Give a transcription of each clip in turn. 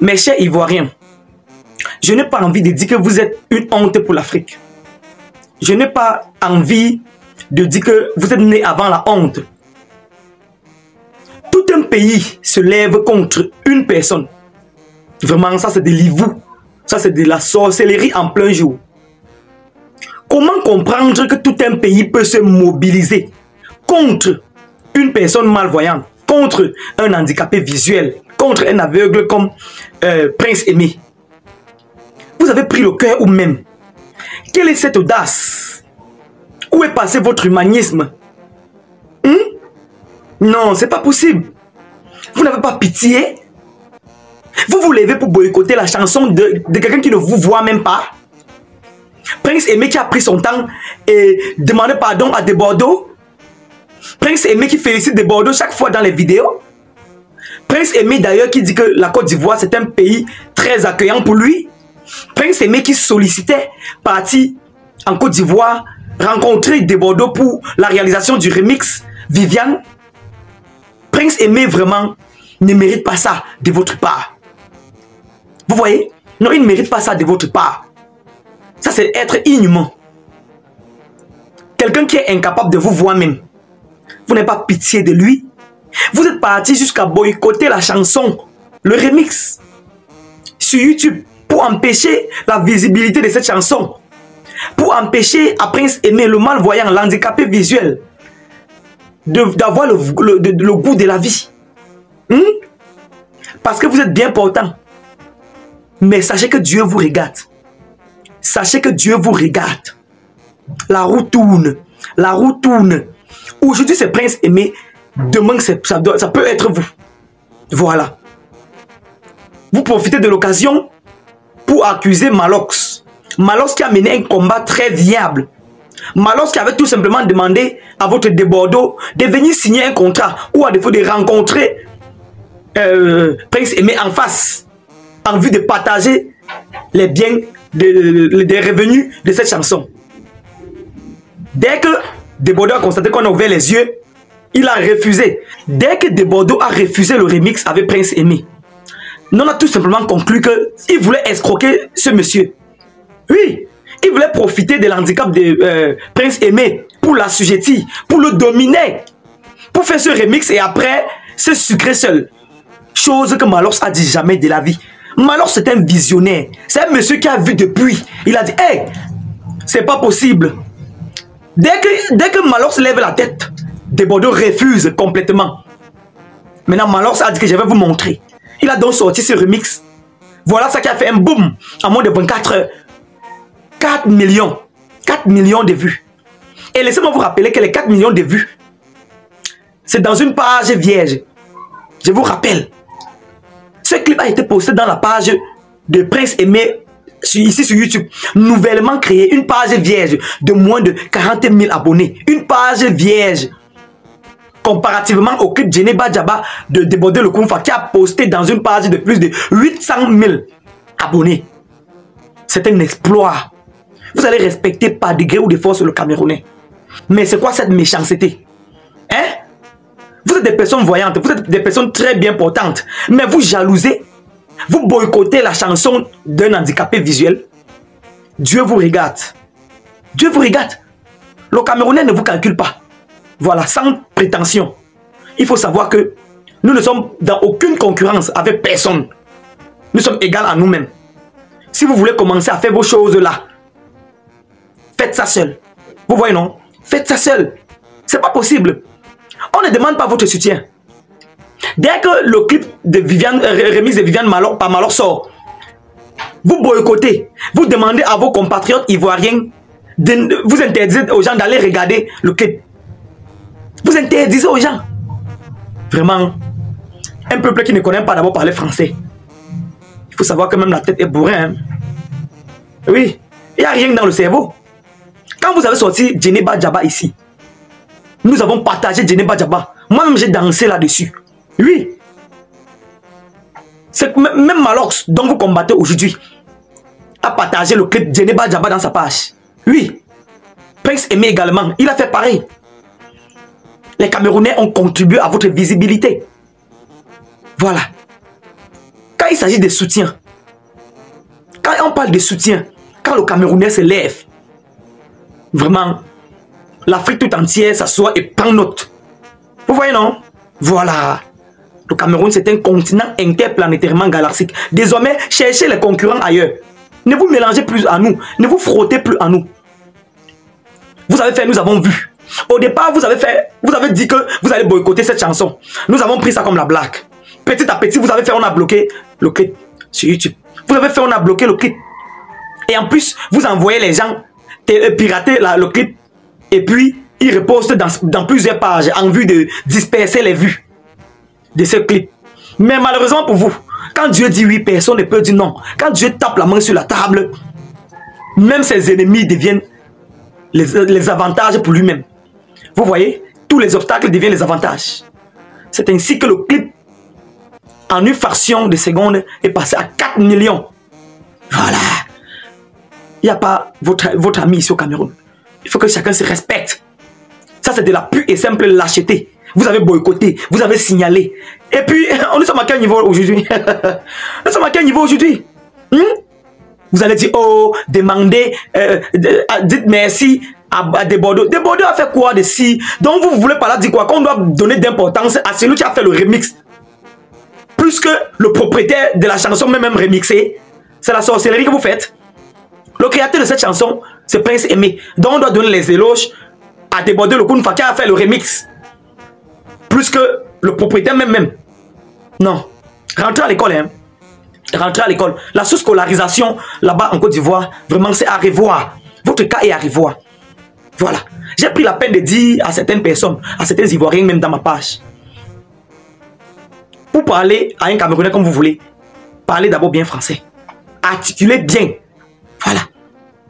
Mes chers Ivoiriens, je n'ai pas envie de dire que vous êtes une honte pour l'Afrique. Je n'ai pas envie de dire que vous êtes nés avant la honte. Tout un pays se lève contre une personne. Vraiment, ça c'est de l'ivou. Ça c'est de la sorcellerie en plein jour. Comment comprendre que tout un pays peut se mobiliser contre une personne malvoyante, contre un handicapé visuel, contre un aveugle comme Prince Aimé? Vous avez pris le cœur ou même? Quelle est cette audace? Où est passé votre humanisme? Non, c'est pas possible. Vous n'avez pas pitié? Vous vous levez pour boycotter la chanson de quelqu'un qui ne vous voit même pas? Prince Aimé qui a pris son temps et demandé pardon à Desbordeaux. Prince Aimé qui félicite Desbordeaux chaque fois dans les vidéos. Prince Aimé d'ailleurs qui dit que la Côte d'Ivoire c'est un pays très accueillant pour lui. Prince Aimé qui sollicitait partir en Côte d'Ivoire rencontrer Desbordeaux pour la réalisation du remix Viviane. Prince Aimé vraiment ne mérite pas ça de votre part. Vous voyez? Non, il ne mérite pas ça de votre part. Ça, c'est être inhumain. Quelqu'un qui est incapable de vous voir même. Vous n'avez pas pitié de lui. Vous êtes parti jusqu'à boycotter la chanson, le remix, sur YouTube, pour empêcher la visibilité de cette chanson. Pour empêcher à Prince Aimé, le malvoyant, l'handicapé visuel, d'avoir le goût de la vie. Parce que vous êtes bien portant. Mais sachez que Dieu vous regarde. Sachez que Dieu vous regarde. La roue tourne. La roue tourne. Aujourd'hui c'est Prince Aimé. Demain ça peut être vous. Voilà. Vous profitez de l'occasion pour accuser Malox. Malox qui a mené un combat très viable. Malox qui avait tout simplement demandé à votre Desbordeaux de venir signer un contrat ou à défaut de rencontrer Prince Aimé en face en vue de partager les biens des revenus de cette chanson. Dès que Desbordeaux a constaté qu'on a ouvert les yeux, il a refusé. Dès que Desbordeaux a refusé le remix avec Prince Aimé, on a tout simplement conclu qu'il voulait escroquer ce monsieur. Oui, il voulait profiter de l'handicap de Prince Aimé pour l'assujettir, pour le dominer, pour faire ce remix et après se sucrer seul. Chose que Malox a dit jamais de la vie. Malox c'est un visionnaire. C'est un monsieur qui a vu depuis. Il a dit, hey, c'est pas possible. Dès que Malox lève la tête, Desbordeaux refuse complètement. Maintenant Malox a dit que je vais vous montrer. Il a donc sorti ce remix. Voilà ça qui a fait un boom en moins de 24 heures. 4 millions. 4 millions de vues. Et laissez-moi vous rappeler que les 4 millions de vues, c'est dans une page vierge. Je vous rappelle. Ce clip a été posté dans la page de Prince Aimé ici sur YouTube. Nouvellement créé, une page vierge de moins de 40 000 abonnés. Une page vierge. Comparativement au clip Djeneba Djaba de Desbordeaux le Koumfa qui a posté dans une page de plus de 800 000 abonnés. C'est un exploit. Vous allez respecter par degré ou de force le Camerounais. Mais c'est quoi cette méchanceté? Hein? Vous êtes des personnes voyantes, vous êtes des personnes très bien portantes. Mais vous jalousez, vous boycottez la chanson d'un handicapé visuel. Dieu vous regarde. Dieu vous regarde. Le Camerounais ne vous calcule pas. Voilà, sans prétention. Il faut savoir que nous ne sommes dans aucune concurrence avec personne. Nous sommes égaux à nous-mêmes. Si vous voulez commencer à faire vos choses là, faites ça seul. Vous voyez non? Faites ça seul. C'est pas possible. On ne demande pas votre soutien. Dès que le clip de Viviane, remix de Viviane par Malox sort, vous boycottez. Vous demandez à vos compatriotes ivoiriens, vous interdisez aux gens d'aller regarder le clip. Vous interdisez aux gens. Vraiment, un peuple qui ne connaît pas d'abord parler français. Il faut savoir que même la tête est bourrée. Hein? Oui, il n'y a rien dans le cerveau. Quand vous avez sorti Djeneba Djaba ici, nous avons partagé Djeneba Djaba. Moi-même, j'ai dansé là-dessus. Oui. C'est même Malox, dont vous combattez aujourd'hui, a partagé le clip Djeneba Djaba dans sa page. Oui. Prince Aimé également, il a fait pareil. Les Camerounais ont contribué à votre visibilité. Voilà. Quand il s'agit de soutien, quand on parle de soutien, quand le Camerounais se lève, vraiment, l'Afrique tout entière s'assoit et prend note. Vous voyez, non? Voilà. Le Cameroun, c'est un continent interplanétairement galactique. Désormais, cherchez les concurrents ailleurs. Ne vous mélangez plus à nous. Ne vous frottez plus à nous. Vous avez fait, nous avons vu. Au départ, vous avez dit que vous allez boycotter cette chanson. Nous avons pris ça comme la blague. Petit à petit, vous avez fait, on a bloqué le clip sur YouTube. Vous avez fait, on a bloqué le clip. Et en plus, vous envoyez les gens pirater le clip. Et puis, ils repostent dans plusieurs pages en vue de disperser les vues de ce clip. Mais malheureusement pour vous, quand Dieu dit oui, personne ne peut dire non. Quand Dieu tape la main sur la table, même ses ennemis deviennent les avantages pour lui-même. Vous voyez, tous les obstacles deviennent les avantages. C'est ainsi que le clip, en une fraction de seconde, est passé à 4 millions. Voilà. Il n'y a pas votre ami ici au Cameroun. Il faut que chacun se respecte. Ça, c'est de la pure et simple lâcheté. Vous avez boycotté, vous avez signalé. Et puis, nous sommes à quel niveau aujourd'hui? Nous sommes à quel niveau aujourd'hui? Vous allez dire, oh, demandez, dites merci à Desbordeaux. Desbordeaux a fait quoi de si? Donc vous voulez par là dire quoi? Qu'on doit donner d'importance à celui qui a fait le remix. Plus que le propriétaire de la chanson même remixée. C'est la sorcellerie que vous faites. Le créateur de cette chanson, c'est Prince Aimé. Donc on doit donner les éloges à Desbordeaux, le Kounfa qui a fait le remix. Plus que le propriétaire même. Non. Rentrez à l'école, hein. Rentrez à l'école. La sous-scolarisation, là-bas en Côte d'Ivoire, vraiment c'est à revoir. Votre cas est à revoir. Voilà. J'ai pris la peine de dire à certaines personnes, à certains Ivoiriens, même dans ma page. Pour parler à un Camerounais comme vous voulez, parlez d'abord bien français. Articulez bien. Voilà.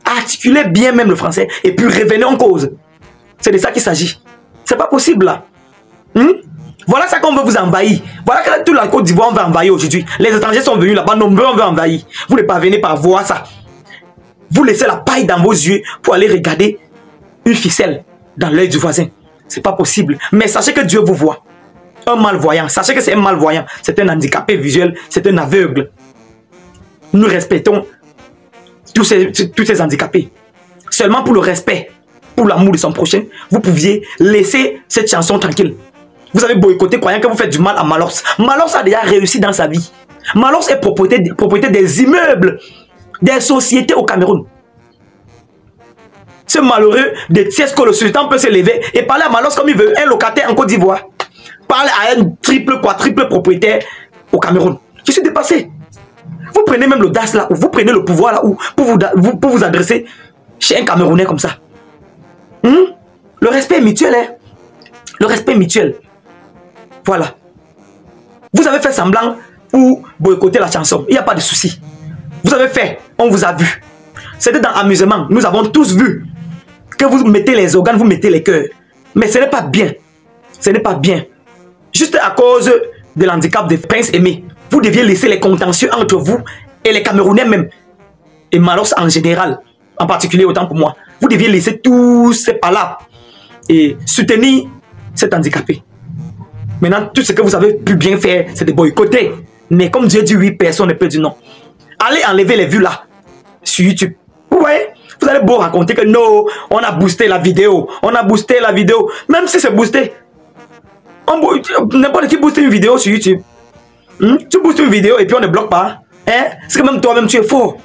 Articulez bien même le français et puis revenez en cause. C'est de ça qu'il s'agit. C'est pas possible là. Voilà ça qu'on veut vous envahir. Voilà que toute la Côte d'Ivoire on veut envahir aujourd'hui. Les étrangers sont venus là-bas, nombreux on veut envahir. Vous ne parvenez pas à voir ça. Vous laissez la paille dans vos yeux pour aller regarder une ficelle dans l'œil du voisin. C'est pas possible. Mais sachez que Dieu vous voit. Un malvoyant. Sachez que c'est un malvoyant. C'est un handicapé visuel. C'est un aveugle. Nous respectons tous ces handicapés. Seulement pour le respect, pour l'amour de son prochain, vous pouviez laisser cette chanson tranquille. Vous avez boycotté croyant que vous faites du mal à Malors. Malors a déjà réussi dans sa vie. Malors est propriétaire des immeubles, des sociétés au Cameroun. Ce malheureux de Tiesco, le sultan peut se lever et parler à Malors comme il veut, un locataire en Côte d'Ivoire. Parler à un triple, quadruple propriétaire au Cameroun. Je suis dépassé. Vous prenez même l'audace là, ou vous prenez le pouvoir là, où pour vous adresser chez un Camerounais comme ça. Le respect est mutuel, hein. Le respect est mutuel. Voilà. Vous avez fait semblant pour boycotter la chanson. Il n'y a pas de souci. Vous avez fait, on vous a vu. C'était dans l'amusement. Nous avons tous vu que vous mettez les organes, vous mettez les cœurs. Mais ce n'est pas bien. Ce n'est pas bien. Juste à cause de l'handicap de Prince Aimé, vous deviez laisser les contentieux entre vous et les Camerounais même. Et Malors en général, en particulier autant pour moi. Vous deviez laisser tous ces palabres et soutenir cet handicapé. Maintenant, tout ce que vous avez pu bien faire, c'est de boycotter. Mais comme Dieu dit oui, personne ne peut dire non. Allez enlever les vues là, sur YouTube. Vous voyez? Vous allez beau raconter que non, on a boosté la vidéo. On a boosté la vidéo. Même si c'est boosté. N'importe qui booste une vidéo sur YouTube. Tu boostes une vidéo et puis on ne bloque pas. Hein? C'est que même toi-même, tu es fort.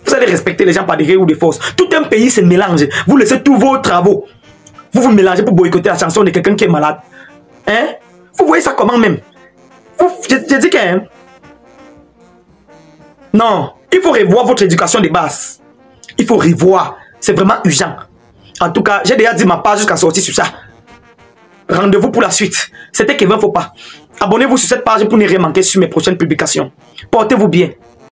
Vous allez respecter les gens par des règles ou des forces. Tout un pays se mélange. Vous laissez tous vos travaux. Vous vous mélangez pour boycotter la chanson de quelqu'un qui est malade. Hein? Vous voyez ça comment même? Je dis que... Hein? Non, il faut revoir votre éducation de base. Il faut revoir. C'est vraiment urgent. En tout cas, j'ai déjà dit ma page jusqu'à sortir sur ça. Rendez-vous pour la suite. C'était Kevin Faut pas. Abonnez-vous sur cette page pour ne rien manquer sur mes prochaines publications. Portez-vous bien.